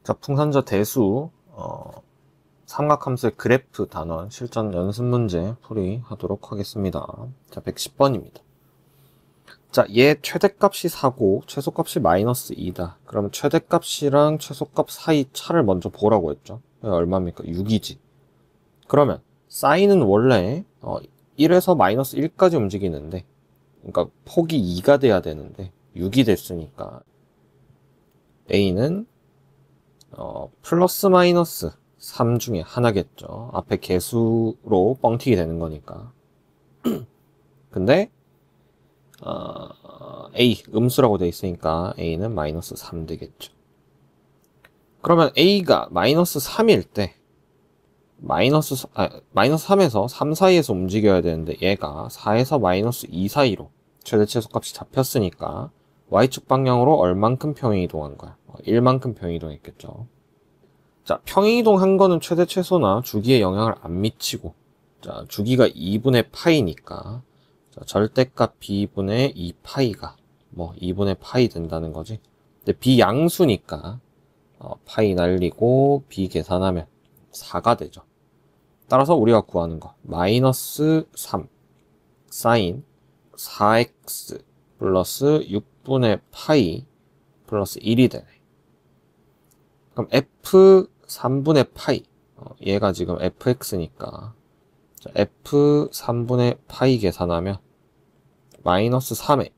자, 풍산저 대수 삼각함수의 그래프 단원 실전 연습 문제 풀이하도록 하겠습니다. 자, 110번입니다. 자, 얘 최대값이 4고 최소값이 마이너스 2다. 그러면 최대값이랑 최소값 사이 차를 먼저 보라고 했죠. 얼마입니까? 6이지. 그러면 사인은 원래 1에서 마이너스 1까지 움직이는데, 그러니까 폭이 2가 돼야 되는데 6이 됐으니까 A는 플러스 마이너스 3 중에 하나겠죠. 앞에 개수로 뻥튀기 되는 거니까. 근데 A 음수라고 돼 있으니까 A는 마이너스 3 되겠죠. 그러면 A가 마이너스 3일 때 마이너스 3에서 3 사이에서 움직여야 되는데 얘가 4에서 마이너스 2 사이로 최대 최소값이 잡혔으니까 Y축 방향으로 얼만큼 평행이동한 거야? 1만큼 평행이동했겠죠. 자, 평행이동한 거는 최대 최소나 주기에 영향을 안 미치고, 자, 주기가 2분의 파이니까, 자, 절대값 b분의 2파이가 2분의 파이 된다는 거지. 근데 비양수니까 파이 날리고 b 계산하면 4가 되죠. 따라서 우리가 구하는 거 마이너스 3 사인 4x 플러스 6분의 파이 플러스 1이 되네. 그럼 f 3분의 파이 얘가 지금 fx니까 자, f 3분의 파이 계산하면 마이너스 3에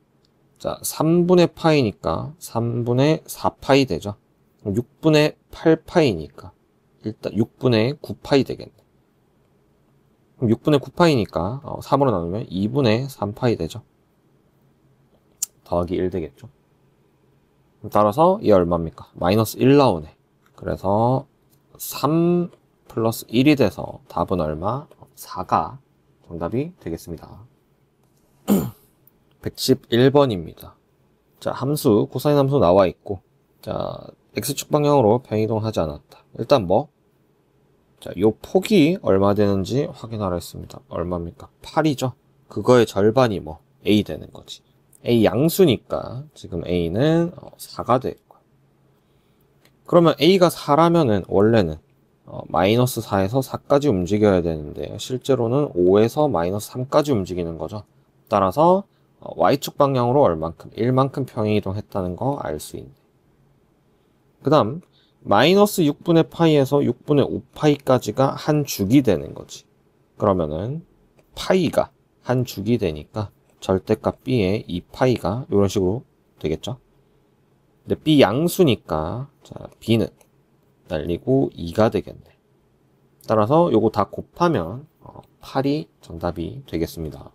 자 3분의 파이니까 3분의 4파이 되죠. 6분의 8파이니까 일단 6분의 9파이 되겠네. 그럼 6분의 9파이니까 3으로 나누면 2분의 3파이 되죠. 더하기 1 되겠죠. 따라서 얘 얼마입니까? 마이너스 1 나오네. 그래서 3 플러스 1이 돼서 답은 얼마? 4가 정답이 되겠습니다. 111번입니다. 자, 함수, 코사인 함수 나와 있고, 자, x축 방향으로 평이동하지 않았다. 일단 자, 요 폭이 얼마 되는지 확인하라 했습니다. 얼마입니까? 8이죠? 그거의 절반이 a 되는 거지. a 양수니까 지금 a는 4가 될 거야. 그러면 a가 4라면은 원래는 마이너스 4에서 4까지 움직여야 되는데 실제로는 5에서 마이너스 3까지 움직이는 거죠. 따라서 y축 방향으로 얼만큼 1만큼 평행이동했다는 거 알 수 있네. 그 다음 마이너스 6분의 파이에서 6분의 5파이까지가 한 죽이 되는 거지. 그러면은 파이가 한 죽이 되니까 절대값 b의 2파이가 이런 식으로 되겠죠. 근데 b 양수니까 자, b는 날리고 2가 되겠네. 따라서 요거 다 곱하면 8이 정답이 되겠습니다.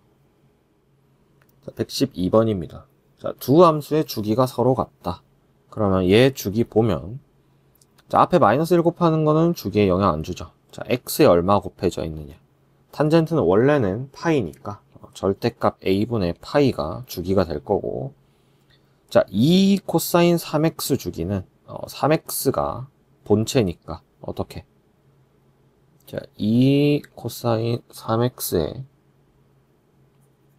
자, 112번입니다. 자, 두 함수의 주기가 서로 같다. 그러면 얘 주기 보면 자, 앞에 마이너스 1 곱하는 거는 주기에 영향 안 주죠. 자, x에 얼마 곱해져 있느냐. 탄젠트는 원래는 파이니까 절대값 a분의 파이가 주기가 될 거고, 자, 2 코사인 3x 주기는 3x가 본체니까 어떻게? 자, 2 코사인 3x의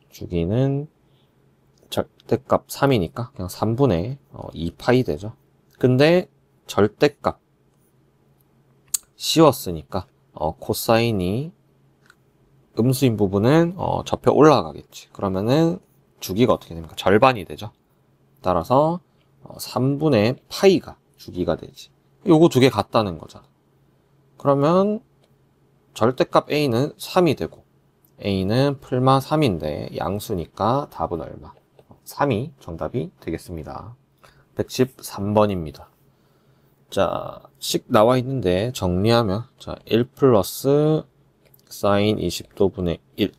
주기는 절대값 3이니까 그냥 3분의 2파이 되죠. 근데 절대값 씌웠으니까 코사인이 음수인 부분은 접혀 올라가겠지. 그러면은 주기가 어떻게 됩니까? 절반이 되죠. 따라서 3분의 파이가 주기가 되지. 요거 두 개 같다는 거잖아. 그러면 절대값 a는 3이 되고 a는 풀마 3인데 양수니까 답은 얼마? 3이 정답이 되겠습니다. 113번입니다. 자, 식 나와 있는데 정리하면 자, 1 플러스 사인 20도분의 1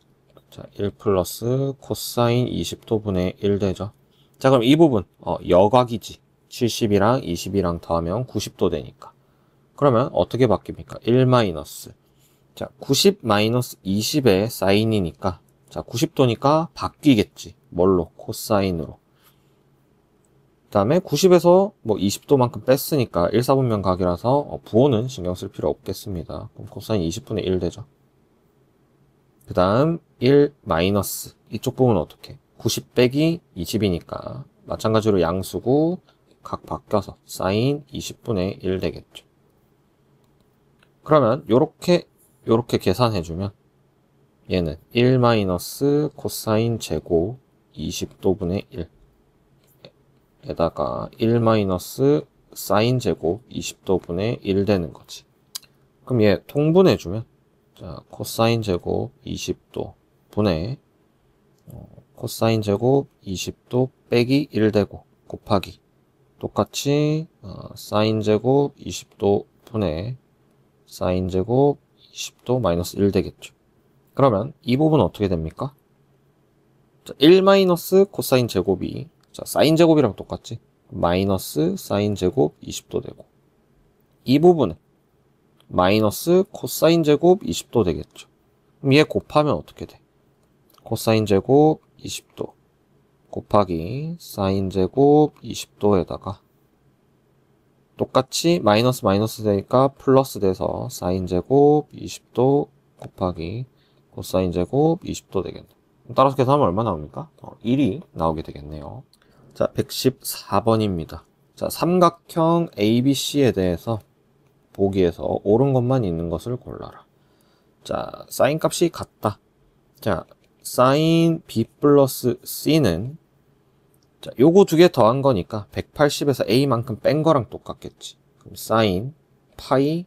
자, 1 플러스 코사인 20도분의 1 되죠. 자, 그럼 이 부분 여각이지. 70이랑 20이랑 더하면 90도 되니까. 그러면 어떻게 바뀝니까? 1 마이너스 자, 90 마이너스 20의 사인이니까 자, 90도니까 바뀌겠지. 뭘로? 코사인으로. 그 다음에 90에서 20도만큼 뺐으니까 1사분면 각이라서 부호는 신경 쓸 필요 없겠습니다. 그럼 코사인 20분의 1 되죠. 그 다음 1 마이너스 이쪽 부분은 어떻게? 90 빼기 20이니까 마찬가지로 양수고 각 바뀌어서 사인 20분의 1 되겠죠. 그러면 요렇게 계산해주면 얘는 1 마이너스 코사인 제곱 20도분의 1 에다가 1 마이너스 사인 제곱 20도분의 1 되는 거지. 그럼 얘 통분해주면 자 코사인 제곱 20도 분의 코사인 제곱 20도 빼기 1 되고 곱하기 똑같이 사인 제곱 20도 분의 사인 제곱 20도 마이너스 1 되겠죠. 그러면 이 부분은 어떻게 됩니까? 자, 1 마이너스 코사인 제곱이 자 사인 제곱이랑 똑같지? 마이너스 사인 제곱 20도 되고 이 부분은 마이너스 코사인 제곱 20도 되겠죠. 그럼 얘 곱하면 어떻게 돼? 코사인 제곱 20도 곱하기 사인 제곱 20도에다가 똑같이 마이너스 마이너스 되니까 플러스 돼서 사인 제곱 20도 곱하기 코사인 제곱 20도 되겠네. 따라서 계산하면 얼마 나옵니까? 1이 나오게 되겠네요. 자, 114번입니다. 자, 삼각형 ABC에 대해서 보기에서 옳은 것만 있는 것을 골라라. 자, 사인 값이 같다. 자, 사인 B 플러스 C는 자, 요거 두 개 더한 거니까 180에서 A만큼 뺀 거랑 똑같겠지. 그럼 사인 파이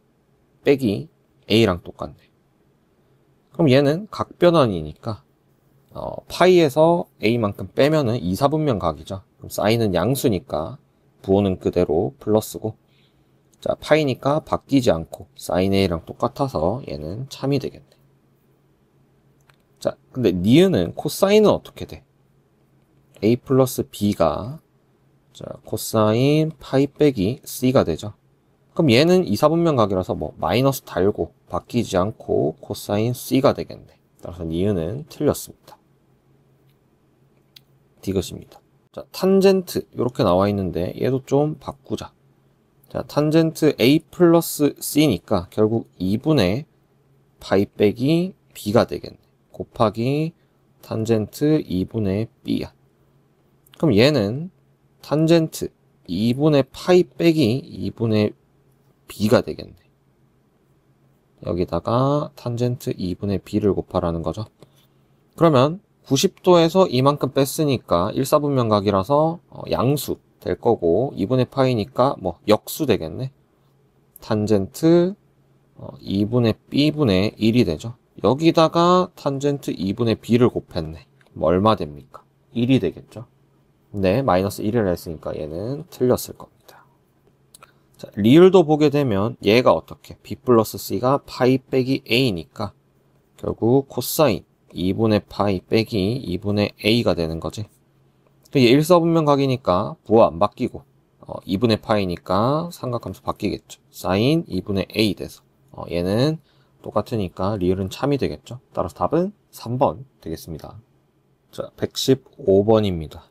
빼기 A랑 똑같네. 그럼 얘는 각변환이니까 파이에서 A만큼 빼면은 2, 4분면 각이죠. 그럼 사인은 양수니까 부호는 그대로 플러스고 자 파이니까 바뀌지 않고 사인 A랑 똑같아서 얘는 참이 되겠네. 자 근데 니은은 코사인은 어떻게 돼? A 플러스 B가 자 코사인 파이 빼기 C가 되죠. 그럼 얘는 2, 4분면 각이라서 뭐 마이너스 달고 바뀌지 않고 코사인 C가 되겠네. 따라서 니은은 틀렸습니다. 디귿입니다. 자, 탄젠트 이렇게 나와 있는데 얘도 좀 바꾸자. 자, 탄젠트 A 플러스 C니까 결국 2분의 파이 빼기 B가 되겠네. 곱하기 탄젠트 2분의 B야. 그럼 얘는 탄젠트 2분의 파이 빼기 2분의 B가 되겠네. 여기다가 탄젠트 2분의 B를 곱하라는 거죠. 그러면 90도에서 이만큼 뺐으니까 1, 4분면 각이라서 양수 될 거고 2분의 파이니까 뭐 역수 되겠네. 탄젠트 2분의 B분의 1이 되죠. 여기다가 탄젠트 2분의 B를 곱했네. 뭐 얼마 됩니까? 1이 되겠죠. 네, 마이너스 1이라 했으니까 얘는 틀렸을 겁니다. 자, 리을도 보게 되면 얘가 어떻게? B 플러스 C가 파이 빼기 A니까 결국 코사인 2분의 파이 빼기 2분의 A가 되는 거지. 얘 1, 4분면 각이니까 부호 안 바뀌고 2분의 파이니까 삼각함수 바뀌겠죠. 사인 2분의 A 돼서 얘는 똑같으니까 리을은 참이 되겠죠. 따라서 답은 3번 되겠습니다. 자, 115번입니다.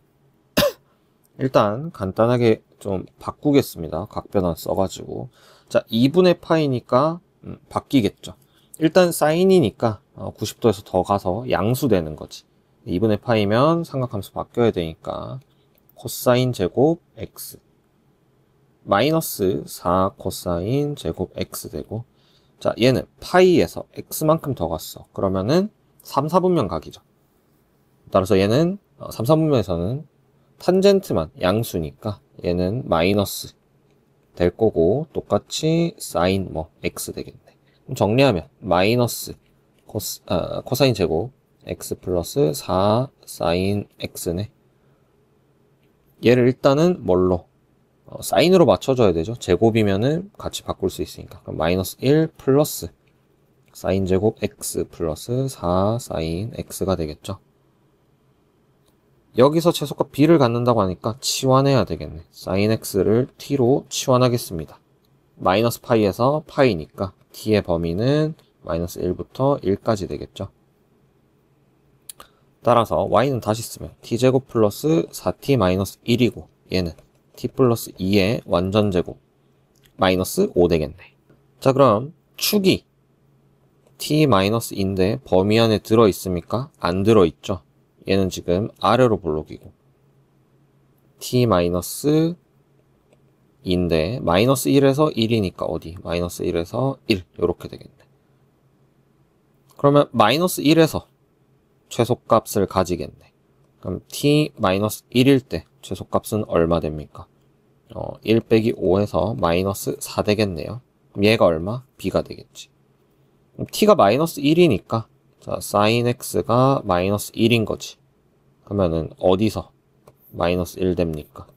일단 간단하게 좀 바꾸겠습니다. 각변환 써가지고 자 2분의 파이니까 바뀌겠죠. 일단 사인이니까 90도에서 더 가서 양수 되는 거지. 2분의 파이면 삼각함수 바뀌어야 되니까 코사인 제곱 x 마이너스 4 코사인 제곱 x 되고 자 얘는 파이에서 x만큼 더 갔어. 그러면은 3, 4분면 각이죠. 따라서 얘는 3, 4분면에서는 탄젠트만 양수니까 얘는 마이너스 될 거고 똑같이 사인 뭐 x 되겠네. 그럼 정리하면 마이너스 코사인 제곱 x 플러스 4 사인 x네. 얘를 일단은 뭘로 사인으로 맞춰줘야 되죠. 제곱이면은 같이 바꿀 수 있으니까. 그럼 마이너스 1 플러스 사인 제곱 x 플러스 4 사인 x가 되겠죠. 여기서 최소값 b를 갖는다고 하니까 치환해야 되겠네. 사인 x를 t로 치환하겠습니다. 마이너스 파이에서 파이니까 t의 범위는 마이너스 1부터 1까지 되겠죠. 따라서 y는 다시 쓰면 t제곱 플러스 4t 마이너스 1이고 얘는 t 플러스 2의 완전제곱 마이너스 5 되겠네. 자 그럼 축이 t 마이너스 2인데 범위 안에 들어있습니까? 안 들어있죠. 얘는 지금 아래로 볼록이고 t 마이너스 2인데 마이너스 1에서 1이니까 어디? 마이너스 1에서 1 이렇게 되겠네. 그러면 마이너스 1에서 최소값을 가지겠네. 그럼 t 마이너스 1일 때 최소값은 얼마 됩니까? 1 빼기 5에서 마이너스 4 되겠네요. 그럼 얘가 얼마? b가 되겠지. 그럼 t가 마이너스 1이니까 자, sin x가 마이너스 1인 거지. 그러면은 어디서 마이너스 1 됩니까?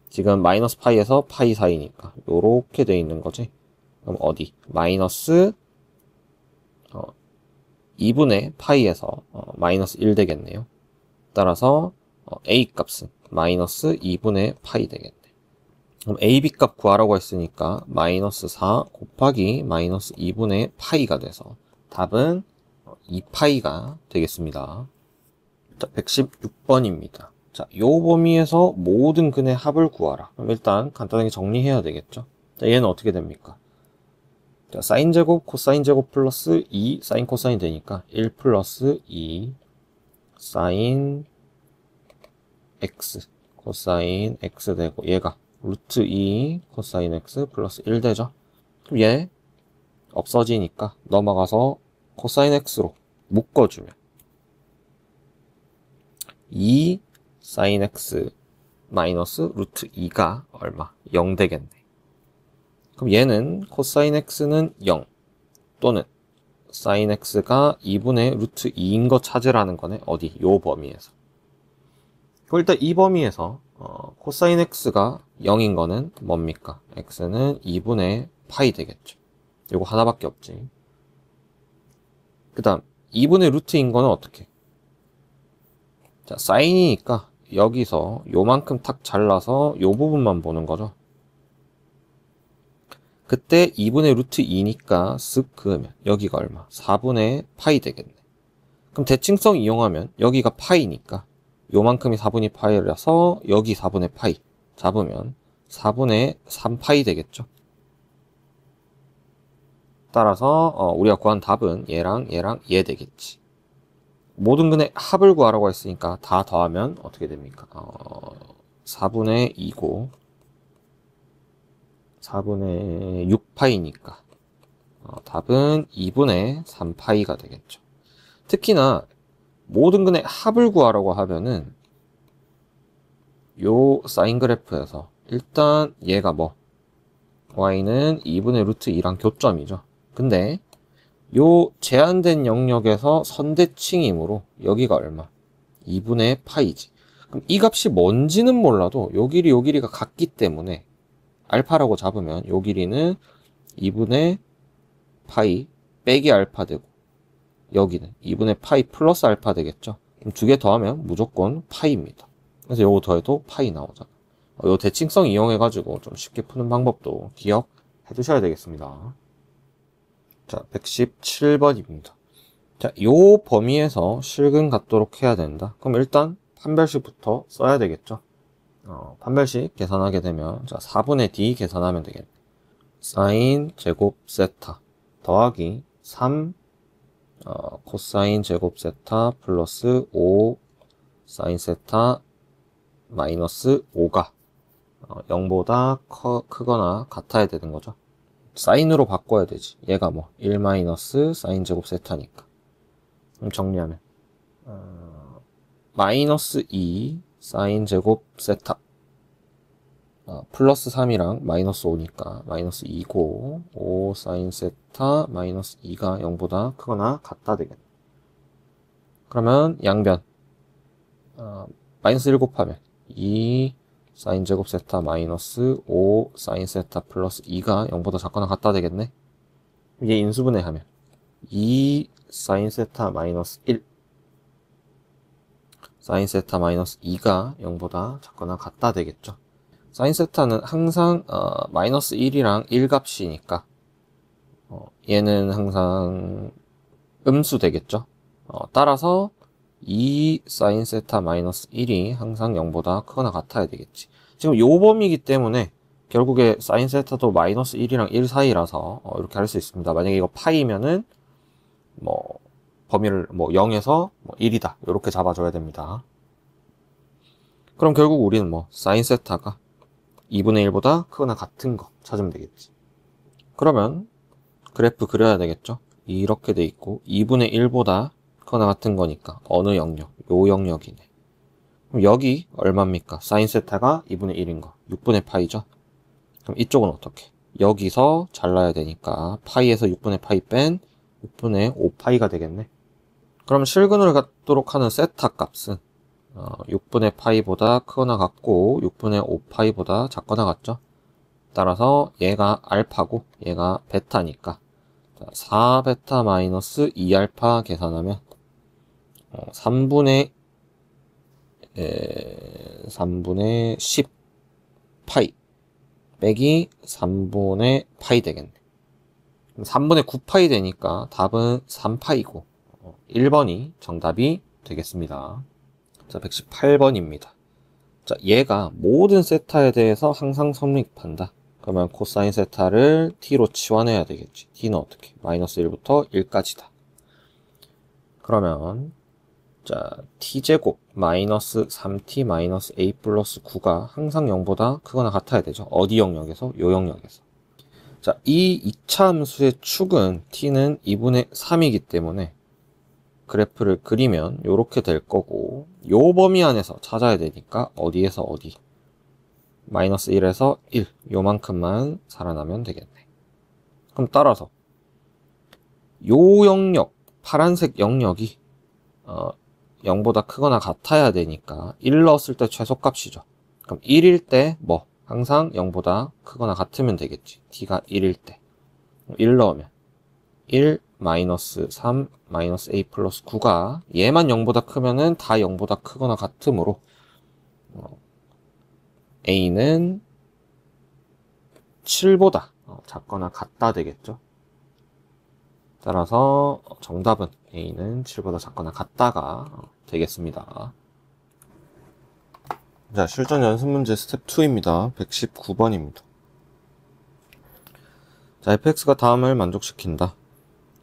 지금 마이너스 파이에서 파이 사이니까 요렇게 돼 있는 거지. 그럼 어디? 마이너스 2분의 파이에서 마이너스 1 되겠네요. 따라서 a 값은 마이너스 2분의 파이 되겠네. 그럼 ab 값 구하라고 했으니까 마이너스 4 곱하기 마이너스 2분의 파이가 돼서 답은 2파이가 되겠습니다. 자, 116번입니다. 자, 요 범위에서 모든 근의 합을 구하라. 그럼 일단 간단하게 정리해야 되겠죠. 자, 얘는 어떻게 됩니까? 자, 사인 제곱, 코사인 제곱 플러스 2 사인 코사인 되니까 1 플러스 2 사인 x 코사인 x 되고 얘가 루트 2 코사인 x 플러스 1 되죠. 그럼 얘 없어지니까 넘어가서 코사인 x로 묶어주면 2 사인 x 마이너스 루트 2가 얼마? 0 되겠네. 그럼 얘는 코사인 x는 0 또는 사인 x가 2분의 루트 2인 거 찾으라는 거네. 어디? 요 범위에서. 그럼 일단 이 범위에서 코사인 x가 0인 거는 뭡니까? x는 2분의 파이 되겠죠. 요거 하나밖에 없지. 그 다음 2분의 루트인 거는 어떻게? 자, 사인이니까 여기서 요만큼 탁 잘라서 요 부분만 보는 거죠. 그때 2분의 루트 2니까 쓱 그으면 여기가 얼마? 4분의 파이 되겠네. 그럼 대칭성 이용하면 여기가 파이니까 요만큼이 4분의 파이라서 여기 4분의 파이 잡으면 4분의 3파이 되겠죠. 따라서 우리가 구한 답은 얘랑 얘 되겠지. 모든 근의 합을 구하라고 했으니까 다 더하면 어떻게 됩니까? 4분의 2고 4분의 6파이니까 답은 2분의 3파이가 되겠죠. 특히나 모든 근의 합을 구하라고 하면은 요 사인 그래프에서 일단 얘가 뭐 y는 2분의 루트 2랑 교점이죠. 근데 요 제한된 영역에서 선대칭이므로 여기가 얼마? 2분의 파이지. 그럼 이 값이 뭔지는 몰라도 요 길이가 같기 때문에 알파라고 잡으면 요 길이는 2분의 파이 빼기 알파 되고 여기는 2분의 파이 플러스 알파 되겠죠. 그럼 두 개 더하면 무조건 파이입니다. 그래서 요거 더해도 파이 나오잖아. 요 대칭성 이용해가지고 좀 쉽게 푸는 방법도 기억해 두셔야 되겠습니다. 자, 117번입니다. 자, 요 범위에서 실근 갖도록 해야 된다. 그럼 일단 판별식부터 써야 되겠죠. 판별식 계산하게 되면 자, 4분의 d 계산하면 되겠네. 사인 제곱 세타 더하기 3 코사인 제곱 세타 플러스 5 사인 세타 마이너스 5가 0보다 크거나 같아야 되는 거죠. 사인으로 바꿔야 되지. 얘가 뭐 1 마이너스 사인 제곱 세타니까. 그럼 정리하면 마이너스 2 사인 제곱 세타 플러스 3이랑 마이너스 5니까 마이너스 2고 5 사인 세타 마이너스 2가 0보다 크거나 같다 되겠네. 그러면 양변 마이너스 1 곱하면 2 사인 제곱 세타 마이너스 5 사인 세타 플러스 2가 0보다 작거나 같다 되겠네. 이게 인수분해하면 2 사인 세타 마이너스 1 사인 세타 마이너스 2가 0보다 작거나 같다 되겠죠. 사인 세타는 항상 마이너스 1이랑 1 값이니까 얘는 항상 음수 되겠죠. 따라서 2 사인 세타 마이너스 1이 항상 0보다 크거나 같아야 되겠지. 지금 요 범위이기 때문에 결국에 사인 세타도 마이너스 1이랑 1 사이라서 이렇게 할 수 있습니다. 만약에 이거 파이면은 뭐 범위를 뭐 0에서 뭐 1이다 이렇게 잡아줘야 됩니다. 그럼 결국 우리는 뭐 사인 세타가 2분의 1보다 크거나 같은 거 찾으면 되겠지. 그러면 그래프 그려야 되겠죠. 이렇게 돼 있고 2분의 1보다 크거나 같은 거니까 어느 영역? 요 영역이네. 그럼 여기 얼마입니까? 사인 세타가 2분의 1인 거 6분의 파이죠. 그럼 이쪽은 어떻게? 여기서 잘라야 되니까 파이에서 6분의 파이 뺀 6분의 5파이가 되겠네. 그럼 실근을 갖도록 하는 세타 값은 6분의 파이보다 크거나 같고 6분의 5파이보다 작거나 같죠. 따라서 얘가 알파고 얘가 베타니까 4베타 마이너스 2알파 계산하면 3분의 10 파이 빼기 3분의 파이 되겠네. 3분의 9파이 되니까 답은 3파이고 1번이 정답이 되겠습니다. 자, 118번입니다. 자, 얘가 모든 세타에 대해서 항상 성립한다. 그러면 코사인 세타를 t로 치환해야 되겠지. t는 어떻게? 마이너스 1부터 1까지다. 그러면 자, t제곱 마이너스 3t 마이너스 a 플러스 9가 항상 0보다 크거나 같아야 되죠. 어디 영역에서? 요 영역에서. 자, 이 이차함수의 축은 t는 2분의 3이기 때문에 그래프를 그리면 이렇게 될 거고 요 범위 안에서 찾아야 되니까 어디에서 어디? 마이너스 1에서 1 요만큼만 살아나면 되겠네. 그럼 따라서 요 영역 파란색 영역이 0보다 크거나 같아야 되니까 1 넣었을 때 최소값이죠. 그럼 1일 때 뭐? 항상 0보다 크거나 같으면 되겠지. t가 1일 때 1 넣으면 1 마이너스 3 마이너스 a 플러스 9가 얘만 0보다 크면은 다 0보다 크거나 같으므로 a는 7보다 작거나 같다 되겠죠. 따라서 정답은 a는 7보다 작거나 같다가 되겠습니다. 자, 실전 연습 문제 스텝 2입니다. 119번입니다. 자, fx가 다음을 만족시킨다.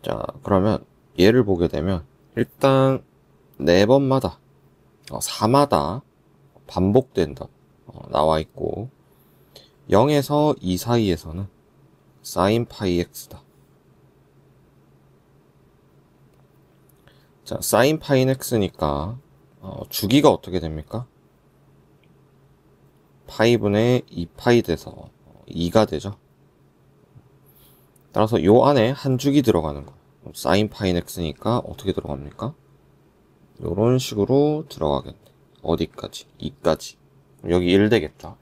자, 그러면 얘를 보게 되면 일단 4번마다 4마다 반복된다 나와 있고 0에서 2 사이에서는 sin 파이 x다. 자, sin 파이 x니까 주기가 어떻게 됩니까? 파이분의 2파이 돼서 2가 되죠. 따라서 요 안에 한 주기 들어가는 거. sin 파이 x니까 어떻게 들어갑니까? 요런 식으로 들어가겠네. 어디까지? 2까지. 여기 1 되겠죠.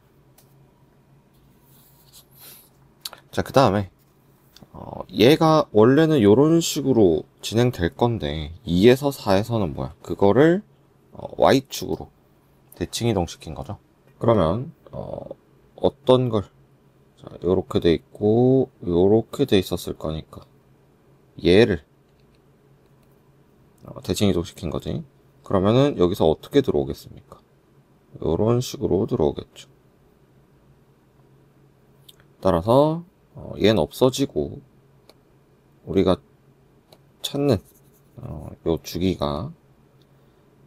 자, 그 다음에 얘가 원래는 요런 식으로 진행될 건데 2에서 4에서는 뭐야? 그거를 y축으로 대칭 이동시킨 거죠. 그러면 어떤 걸 자, 요렇게 돼 있고 요렇게 돼 있었을 거니까 얘를 대칭 이동시킨 거지. 그러면은 여기서 어떻게 들어오겠습니까? 요런 식으로 들어오겠죠. 따라서 얘는 없어지고 우리가 찾는 요 주기가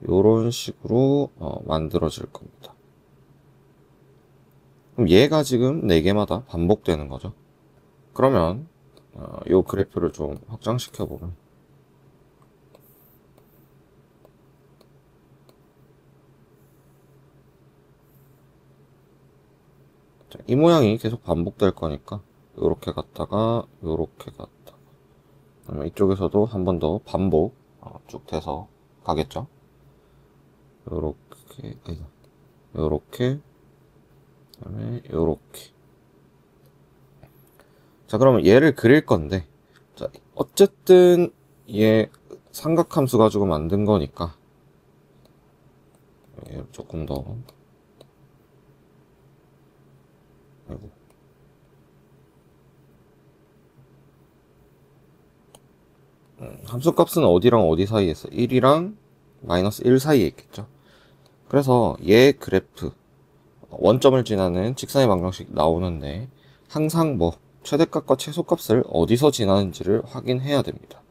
요런 식으로 만들어질 겁니다. 그럼 얘가 지금 4개마다 반복되는 거죠. 그러면 요 그래프를 좀 확장시켜 보면 자, 이 모양이 계속 반복될 거니까 요렇게 갔다가 요렇게 갔다가 그러면 이쪽에서도 한 번 더 반복 쭉 돼서 가겠죠. 요렇게 요렇게 그다음에 요렇게. 자, 그러면 얘를 그릴 건데 자, 어쨌든 얘 삼각함수 가지고 만든 거니까 얘를 조금 더 아이고. 함수값은 어디랑 어디 사이에 있어? 1이랑 마이너스 1 사이에 있겠죠. 그래서 얘 그래프 원점을 지나는 직선의 방정식 나오는데 항상 뭐 최대값과 최소값을 어디서 지나는지를 확인해야 됩니다.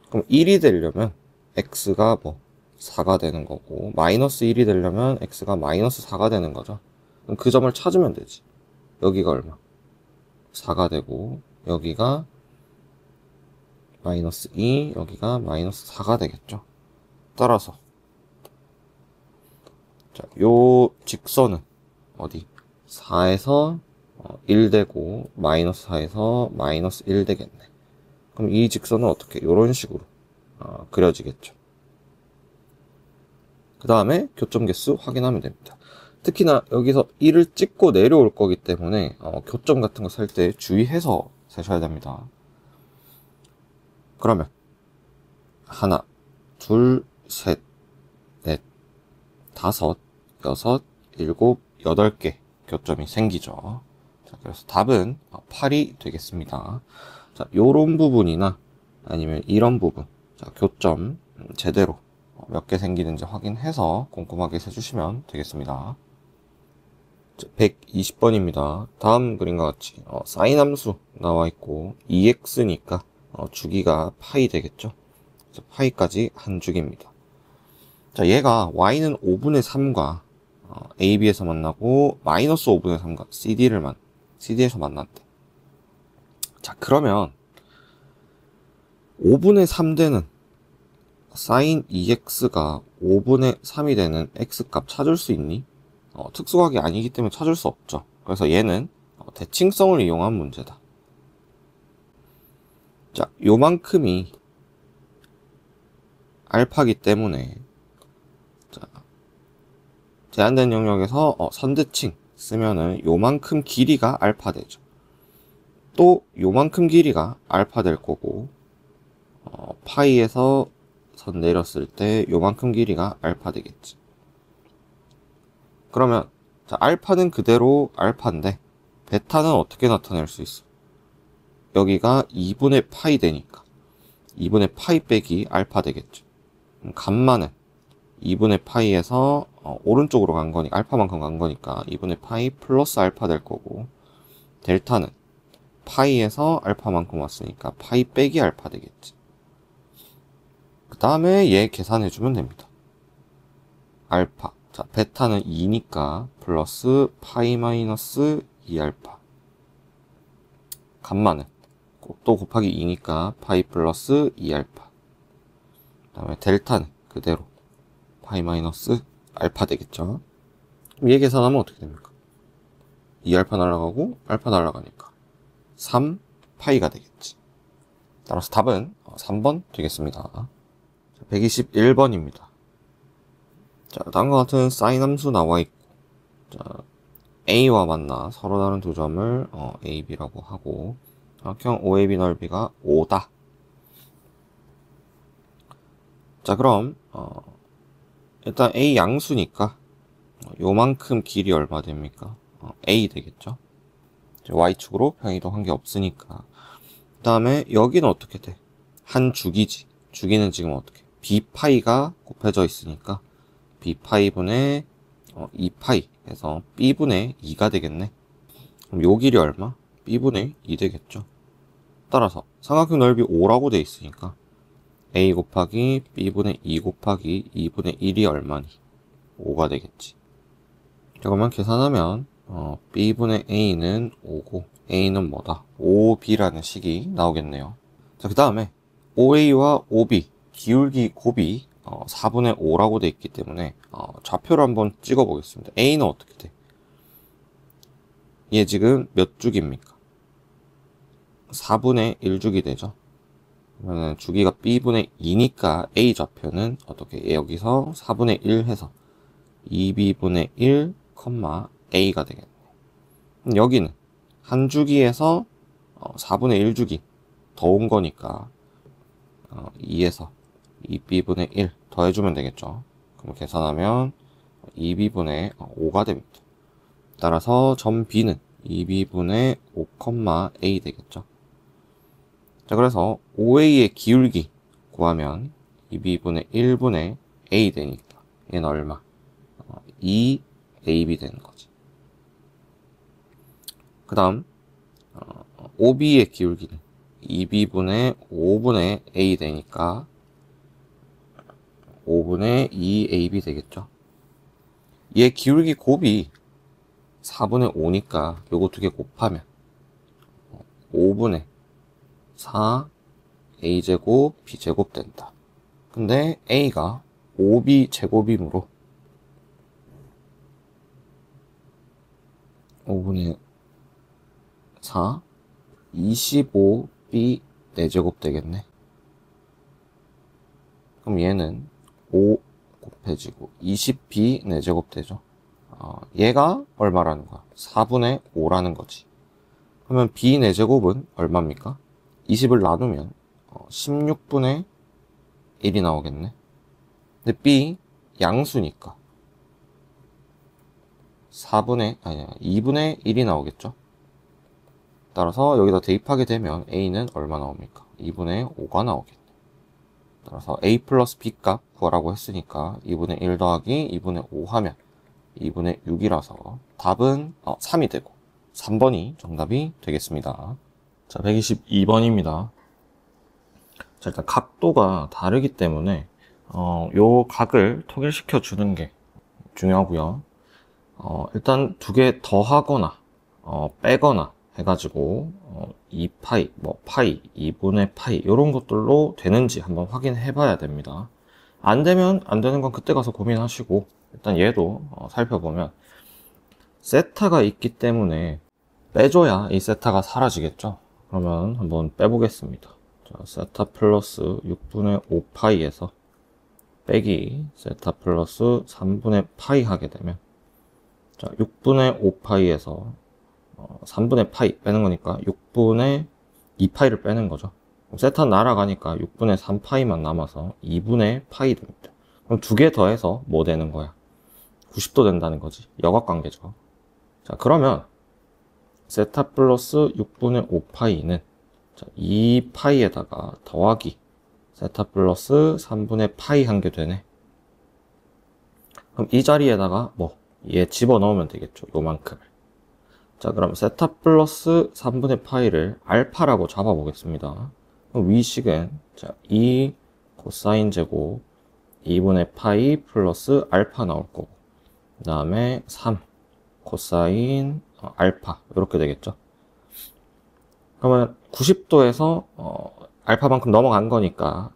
그럼 1이 되려면 x가 뭐 4가 되는 거고 마이너스 1이 되려면 x가 마이너스 4가 되는 거죠. 그럼 그 점을 찾으면 되지. 여기가 얼마? 4가 되고 여기가 마이너스 2, 여기가 마이너스 4가 되겠죠. 따라서 자, 요 직선은 어디? 4에서 1 되고 마이너스 4에서 마이너스 1 되겠네. 그럼 이 직선은 어떻게? 이런 식으로 그려지겠죠. 그 다음에 교점 개수 확인하면 됩니다. 특히나 여기서 1을 찍고 내려올 거기 때문에 교점 같은 거 살 때 주의해서 세셔야 됩니다. 그러면 하나, 둘, 셋, 넷, 다섯, 여섯, 일곱, 8개 교점이 생기죠. 자, 그래서 답은 8이 되겠습니다. 자, 요런 부분이나 아니면 이런 부분, 자, 교점 제대로 몇 개 생기는지 확인해서 꼼꼼하게 세주시면 되겠습니다. 120번입니다. 다음 그림과 같이 사인 함수 나와 있고 2x니까 주기가 파이 되겠죠. 그래서 파이까지 한 주기입니다. 자, 얘가 y는 5분의 3과 AB에서 만나고 마이너스 5분의 3과 CD에서 만났대. 자, 그러면 5분의 3 되는 sin 2x가 5분의 3이 되는 x값 찾을 수 있니? 특수각이 아니기 때문에 찾을 수 없죠. 그래서 얘는 대칭성을 이용한 문제다. 자, 요만큼이 알파기 때문에 자, 제한된 영역에서 선대칭 쓰면은 요만큼 길이가 알파 되죠. 또 요만큼 길이가 알파 될 거고 파이에서 선 내렸을 때 요만큼 길이가 알파 되겠지. 그러면 자, 알파는 그대로 알파인데 베타는 어떻게 나타낼 수 있어? 여기가 2분의 파이 되니까 2분의 파이 빼기 알파 되겠죠. 감마는 2분의 파이에서 오른쪽으로 간 거니까 알파만큼 간 거니까 2분의 파이 플러스 알파 될 거고, 델타는 파이에서 알파만큼 왔으니까 파이 빼기 알파 되겠지. 그 다음에 얘 계산해주면 됩니다. 알파, 자 베타는 2니까 플러스 파이 마이너스 2알파, 감마는 또 곱하기 2니까 파이 플러스 2알파, 그 다음에 델타는 그대로 파이 마이너스 알파 되겠죠. 그럼 얘 계산하면 어떻게 됩니까? 2알파 날아가고 알파 날아가니까 3파이가 되겠지. 따라서 답은 3번 되겠습니다. 121번입니다. 자, 다음과 같은 사인 함수 나와 있고, 자, A와 만나 서로 다른 두 점을 A, B라고 하고, 사각형 OAB 넓이가 5다. 자, 그럼 일단 A 양수니까 요만큼 길이 얼마 됩니까? A 되겠죠. Y축으로 평이동한 게 없으니까. 그 다음에 여기는 어떻게 돼? 한 주기지. 주기는 지금 어떻게? B파이가 곱해져 있으니까 B파이분의 2파이 해서 B분의 2가 되겠네. 그럼 요 길이 얼마? B분의 2 되겠죠. 따라서 삼각형 넓이 5라고 돼 있으니까 A 곱하기 B분의 2 곱하기 2분의 1이 얼마니? 5가 되겠지. 자, 그러면 계산하면 B분의 A는 5고 A는 뭐다? 5B라는 식이 나오겠네요. 자, 그 다음에 OA와 OB 기울기 곱이 4분의 5라고 돼 있기 때문에 좌표를 한번 찍어 보겠습니다. A는 어떻게 돼? 얘 지금 몇 주기입니까? 4분의 1주기 되죠. 그러면 주기가 B분의 2니까 A 좌표는 어떻게? 여기서 4분의 1 해서 2B분의 1, A가 되겠네. 여기는 한 주기에서 4분의 1주기 더 온 거니까 2에서 2B분의 1 더해주면 되겠죠. 그럼 계산하면 2B분의 5가 됩니다. 따라서 점 B는 2B분의 5, A 되겠죠. 자, 그래서 OA의 기울기 구하면 2B분의 1분의 A 되니까 얘는 얼마? 2AB 되는 거지. 그 다음 OB의 기울기는 2B분의 5분의 A 되니까 5분의 2AB 되겠죠. 얘 기울기 곱이 4분의 5니까 요거 두 개 곱하면 5분의 4 a제곱 b제곱 된다. 근데 a가 5b 제곱이므로 5분의 4 25b 4제곱 되겠네. 그럼 얘는 5 곱해지고 20b 4제곱 되죠. 얘가 얼마라는 거야? 4분의 5라는 거지. 그러면 b 4제곱은 얼마입니까? 20을 나누면 16분의 1이 나오겠네. 근데 b 양수니까 2분의 1이 나오겠죠. 따라서 여기다 대입하게 되면 a는 얼마 나옵니까? 2분의 5가 나오겠네. 따라서 a 플러스 b 값 구하라고 했으니까 2분의 1 더하기 2분의 5 하면 2분의 6이라서 답은 3이 되고 3번이 정답이 되겠습니다. 자, 122번입니다. 자, 일단 각도가 다르기 때문에 요 각을 통일시켜 주는 게 중요하고요. 일단 두 개 더하거나 빼거나 해가지고 2파이, 파이, 2분의 파이 이런 것들로 되는지 한번 확인해 봐야 됩니다. 안 되면 안 되는 건 그때 가서 고민하시고 일단 얘도 살펴보면 세타가 있기 때문에 빼줘야 이 세타가 사라지겠죠. 그러면 한번 빼보겠습니다. 자, 세타 플러스 6분의 5파이에서 빼기 세타 플러스 3분의 파이 하게 되면 자, 6분의 5파이에서 3분의 파이 빼는 거니까 6분의 2파이를 빼는 거죠. 세타 날아가니까 6분의 3파이만 남아서 2분의 파이 됩니다. 그럼 두 개 더해서 뭐 되는 거야? 90도 된다는 거지. 역학관계죠. 자, 그러면 세타 플러스 6분의 5파이는 2파이에다가 더하기 세타 플러스 3분의 파이 한 게 되네. 그럼 이 자리에다가 얘 집어넣으면 되겠죠. 요만큼을. 자, 그럼 세타 플러스 3분의 파이를 알파라고 잡아보겠습니다. 그럼 위식은 2 코사인 제곱 2분의 파이 플러스 알파 나올 거고 그 다음에 3 코사인 알파 이렇게 되겠죠. 그러면 90도에서 알파만큼 넘어간 거니까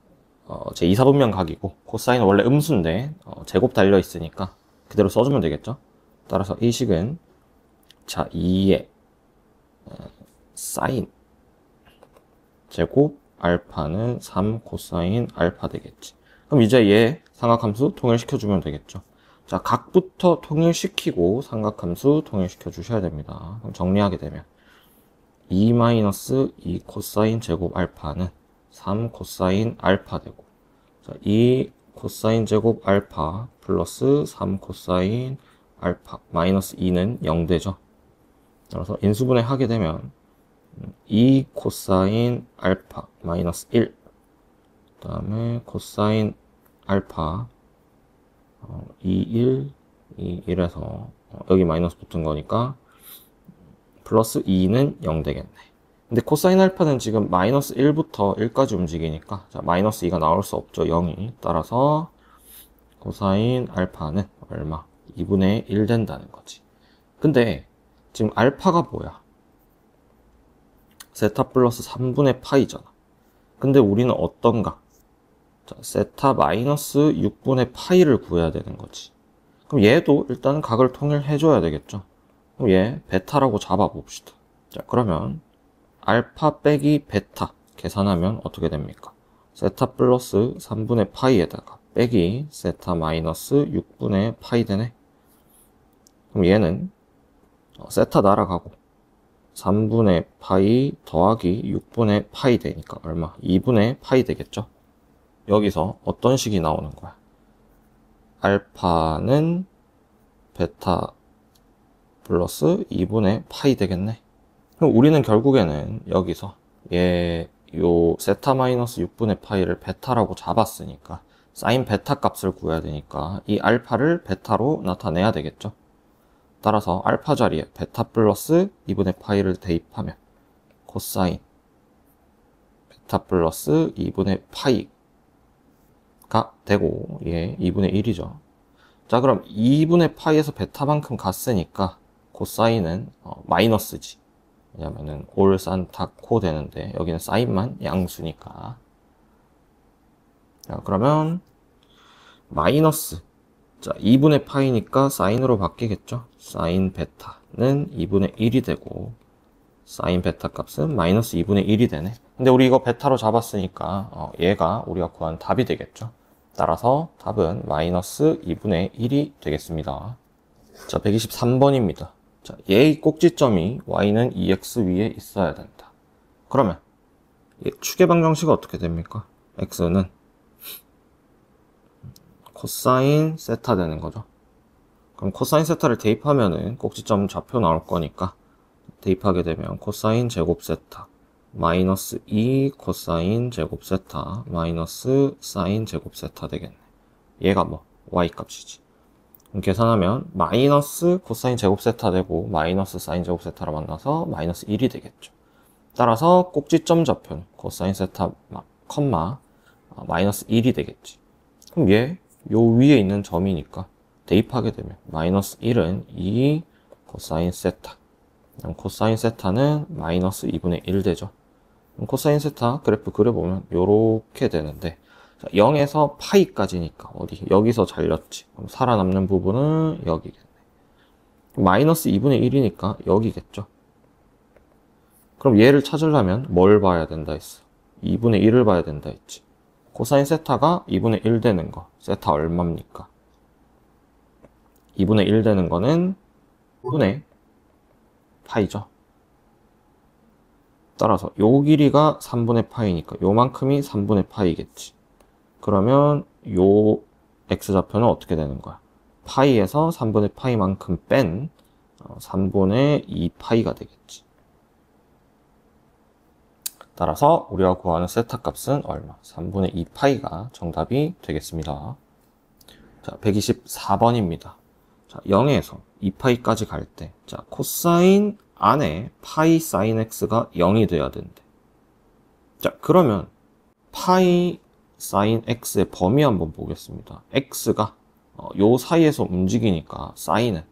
제 2사분면 각이고 코사인은 원래 음수인데 제곱 달려 있으니까 그대로 써주면 되겠죠. 따라서 이 식은 2의 사인 제곱 알파는 3 코사인 알파 되겠지. 그럼 이제 얘 삼각함수 통일시켜주면 되겠죠. 자, 각부터 통일시키고 삼각함수 통일시켜 주셔야 됩니다. 그럼 정리하게 되면 2 코사인 제곱 알파는 3 코사인 알파 되고 자, 2 코사인 제곱 알파 플러스 3 코사인 알파 마이너스 2는 0되죠. 그래서 인수분해 하게 되면 2 코사인 알파 마이너스 1 그 다음에 코사인 알파 2, 1, 2, 1에서 여기 마이너스 붙은 거니까 플러스 2는 0 되겠네. 근데 코사인 알파는 지금 마이너스 1부터 1까지 움직이니까 자, 마이너스 2가 나올 수 없죠. 0이. 따라서 코사인 알파는 얼마? 2분의 1 된다는 거지. 근데 지금 알파가 뭐야? 세타 플러스 3분의 파이잖아. 근데 우리는 어떤가? 자, 세타 마이너스 6분의 파이를 구해야 되는 거지. 그럼 얘도 일단 각을 통일해줘야 되겠죠. 그럼 얘 베타라고 잡아봅시다. 자, 그러면 알파 빼기 베타 계산하면 어떻게 됩니까? 세타 플러스 3분의 파이에다가 빼기 세타 마이너스 6분의 파이 되네. 그럼 얘는 세타 날아가고 3분의 파이 더하기 6분의 파이 되니까 얼마? 2분의 파이 되겠죠? 여기서 어떤 식이 나오는 거야? 알파는 베타 플러스 2분의 파이 되겠네. 그럼 우리는 결국에는 여기서 요 세타 마이너스 6분의 파이를 베타라고 잡았으니까 사인 베타 값을 구해야 되니까 이 알파를 베타로 나타내야 되겠죠. 따라서 알파 자리에 베타 플러스 2분의 파이를 대입하면 코사인 베타 플러스 2분의 파이가 되고 얘 2분의 1이죠. 자, 그럼 2분의 파이에서 베타만큼 갔으니까 코사인은 마이너스지. 왜냐면은 올 산타 코 되는데 여기는 사인만 양수니까. 자, 그러면 마이너스. 자, 2분의 파이니까 사인으로 바뀌겠죠. 사인 베타는 2분의 1이 되고 사인 베타 값은 마이너스 2분의 1이 되네. 근데 우리 이거 베타로 잡았으니까 얘가 우리가 구한 답이 되겠죠. 따라서 답은 마이너스 2분의 1이 되겠습니다. 자, 123번입니다. 자, 얘의 꼭지점이 y는 2x 위에 있어야 된다. 그러면 얘 축의 방정식은 어떻게 됩니까? x는 코사인 세타 되는 거죠. 그럼 코사인 세타를 대입하면은 꼭지점 좌표 나올 거니까 대입하게 되면 코사인 제곱 세타 마이너스 2 코사인 제곱 세타 마이너스 사인 제곱 세타 되겠네. 얘가 뭐 y 값이지. 그럼 계산하면 마이너스 코사인 제곱 세타 되고 마이너스 사인 제곱 세타로 만나서 마이너스 1이 되겠죠. 따라서 꼭지점 좌표는 코사인 세타 컴마 마이너스 1이 되겠지. 그럼 얘 요 위에 있는 점이니까 대입하게 되면 마이너스 1은 2 코사인 세타, 코사인 세타는 마이너스 2분의 1 되죠. 코사인 세타 그래프 그려보면 요렇게 되는데 0에서 파이까지니까 어디 여기서 잘렸지. 그럼 살아남는 부분은 여기겠네. 마이너스 2분의 1이니까 여기겠죠. 그럼 얘를 찾으려면 뭘 봐야 된다 했어? 2분의 1을 봐야 된다 했지. 코사인 세타가 2분의 1 되는 거. 세타 얼마입니까? 2분의 1 되는 거는 2분의 파이죠. 따라서 요 길이가 3분의 파이니까 요만큼이 3분의 파이겠지. 그러면 요 x좌표는 어떻게 되는 거야? 파이에서 3분의 파이만큼 뺀 3분의 2 파이가 되겠지. 따라서 우리가 구하는 세타 값은 얼마? 3분의 2 파이가 정답이 되겠습니다. 자, 124번입니다. 자, 0에서 2파이까지 갈 때, 자, 코사인 안에 파이 사인 x가 0이 돼야 된대. 자, 그러면 파이 사인 x의 범위 한번 보겠습니다. x가 요 사이에서 움직이니까 사인은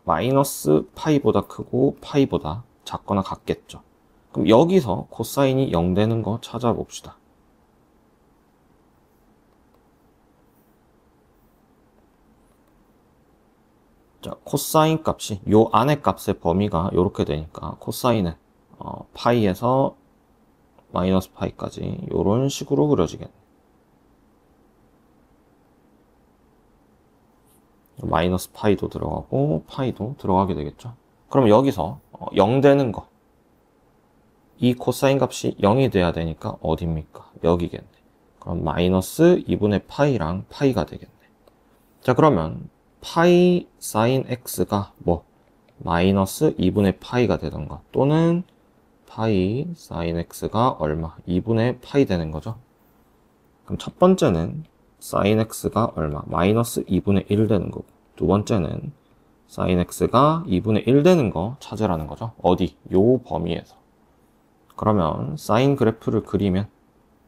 마이너스 파이보다 크고 파이보다 작거나 같겠죠. 그럼 여기서 코사인이 0 되는 거 찾아봅시다. 자, 코사인 값이 요 안에 값의 범위가 이렇게 되니까 코사인은 파이에서 마이너스 파이까지 이런 식으로 그려지겠네. 마이너스 파이도 들어가고 파이도 들어가게 되겠죠. 그럼 여기서 0 되는 거, 이 코사인 값이 0이 돼야 되니까 어디입니까? 여기겠네. 그럼 마이너스 2분의 파이랑 파이가 되겠네. 자, 그러면 파이 사인 x가 뭐 마이너스 2분의 파이가 되던가 또는 파이 사인 x가 얼마? 2분의 파이 되는 거죠. 그럼 첫 번째는 사인 x가 얼마? 마이너스 2분의 1 되는 거고, 두 번째는 사인 x가 2분의 1 되는 거 찾으라는 거죠. 어디? 요 범위에서. 그러면 사인 그래프를 그리면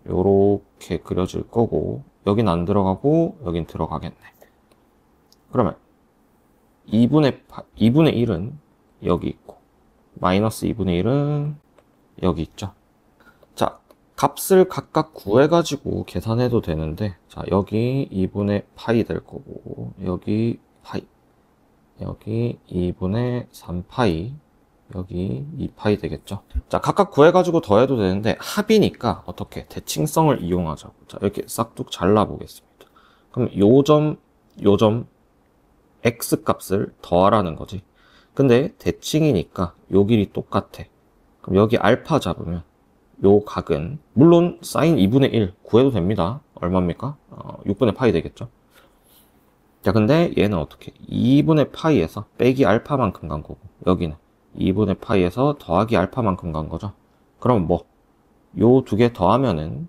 요렇게 그려질 거고, 여긴 안 들어가고 여긴 들어가겠네. 그러면 2분의 1은 여기 있고 마이너스 2분의 1은 여기 있죠. 자, 값을 각각 구해가지고 계산해도 되는데, 자, 여기 2분의 파이 될 거고, 여기 파이, 여기 2분의 3파이, 여기 2파이 되겠죠. 자, 각각 구해가지고 더해도 되는데 합이니까 어떻게 대칭성을 이용하자고. 자, 이렇게 싹둑 잘라보겠습니다. 그럼 요 점 x 값을 더하라는 거지. 근데 대칭이니까 요 길이 똑같아. 그럼 여기 알파 잡으면 요 각은 물론 사인 2분의 1 구해도 됩니다. 얼마입니까? 6분의 파이 되겠죠. 자, 근데 얘는 어떻게 2분의 파이에서 빼기 알파만큼 간 거고, 여기는 2분의 파이에서 더하기 알파만큼 간 거죠. 그럼 뭐 요 두 개 더하면은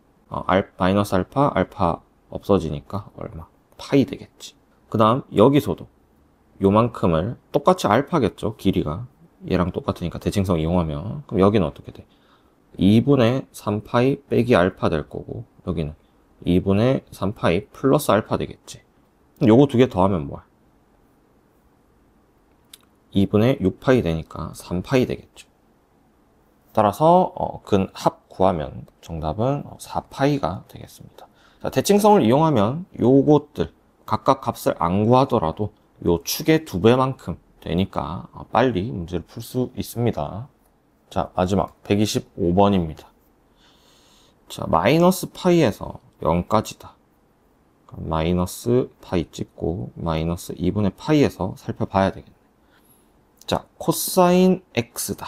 마이너스 알파 없어지니까 얼마? 파이 되겠지. 그 다음 여기서도 요만큼을 똑같이 알파겠죠. 길이가 얘랑 똑같으니까 대칭성 이용하면. 그럼 여기는 어떻게 돼? 2분의 3파이 빼기 알파 될 거고, 여기는 2분의 3파이 플러스 알파 되겠지. 요거 두 개 더하면 뭐야? 2분의 6파이 되니까 3파이 되겠죠. 따라서 근 합 구하면 정답은 4파이가 되겠습니다. 자, 대칭성을 이용하면 요것들 각각 값을 안 구하더라도 요 축의 2배만큼 되니까 빨리 문제를 풀 수 있습니다. 자, 마지막 125번입니다. 자, 마이너스 파이에서 0까지다. 마이너스 파이 찍고 마이너스 2분의 파이에서 살펴봐야 되겠네. 자, 코사인 x다.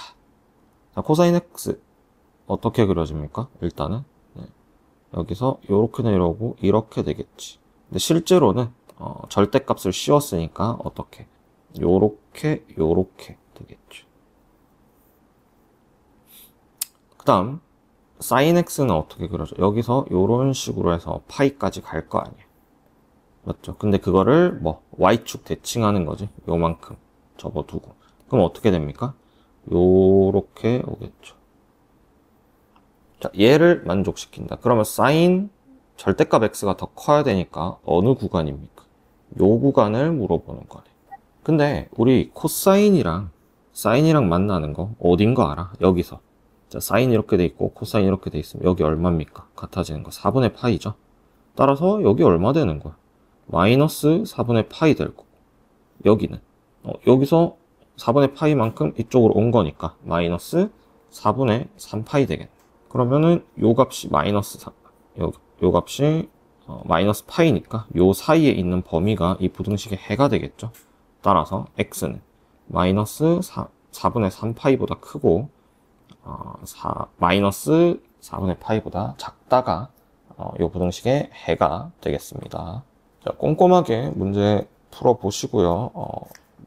자, 코사인 x 어떻게 그려집니까? 일단은 여기서 요렇게 내려오고 이렇게 되겠지. 근데 실제로는 절대값을 씌웠으니까 어떻게? 요렇게 되겠죠. 그 다음 sin x는 어떻게 그려져? 여기서 요런 식으로 해서 파이까지 갈 거 아니야. 맞죠? 근데 그거를 뭐 y축 대칭하는 거지. 요만큼 접어두고. 그럼 어떻게 됩니까? 요렇게 오겠죠. 자, 얘를 만족시킨다. 그러면 sin 절대값 x가 더 커야 되니까 어느 구간입니까? 요 구간을 물어보는 거네. 근데 우리 코사인이랑 사인이랑 만나는 거 어딘 거 알아? 여기서. 자, 사인 이렇게 돼 있고 코사인 이렇게 돼 있으면 여기 얼마입니까? 같아지는 거 4분의 파이죠. 따라서 여기 얼마 되는 거야? 마이너스 4분의 파이 될 거고 여기는 여기서 4분의 파이만큼 이쪽으로 온 거니까 마이너스 4분의 3파이 되겠네. 그러면은 요 값이 마이너스 4, 요 값이 마이너스 파이니까 요 사이에 있는 범위가 이 부등식의 해가 되겠죠. 따라서 x는 마이너스 4분의 3파이보다 크고 마이너스 4분의 파이보다 작다가 요 부등식의 해가 되겠습니다. 자, 꼼꼼하게 문제 풀어보시고요.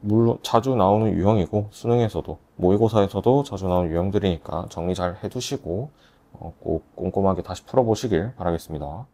물론 자주 나오는 유형이고 수능에서도 모의고사에서도 자주 나오는 유형들이니까 정리 잘 해두시고 꼭 꼼꼼하게 다시 풀어보시길 바라겠습니다.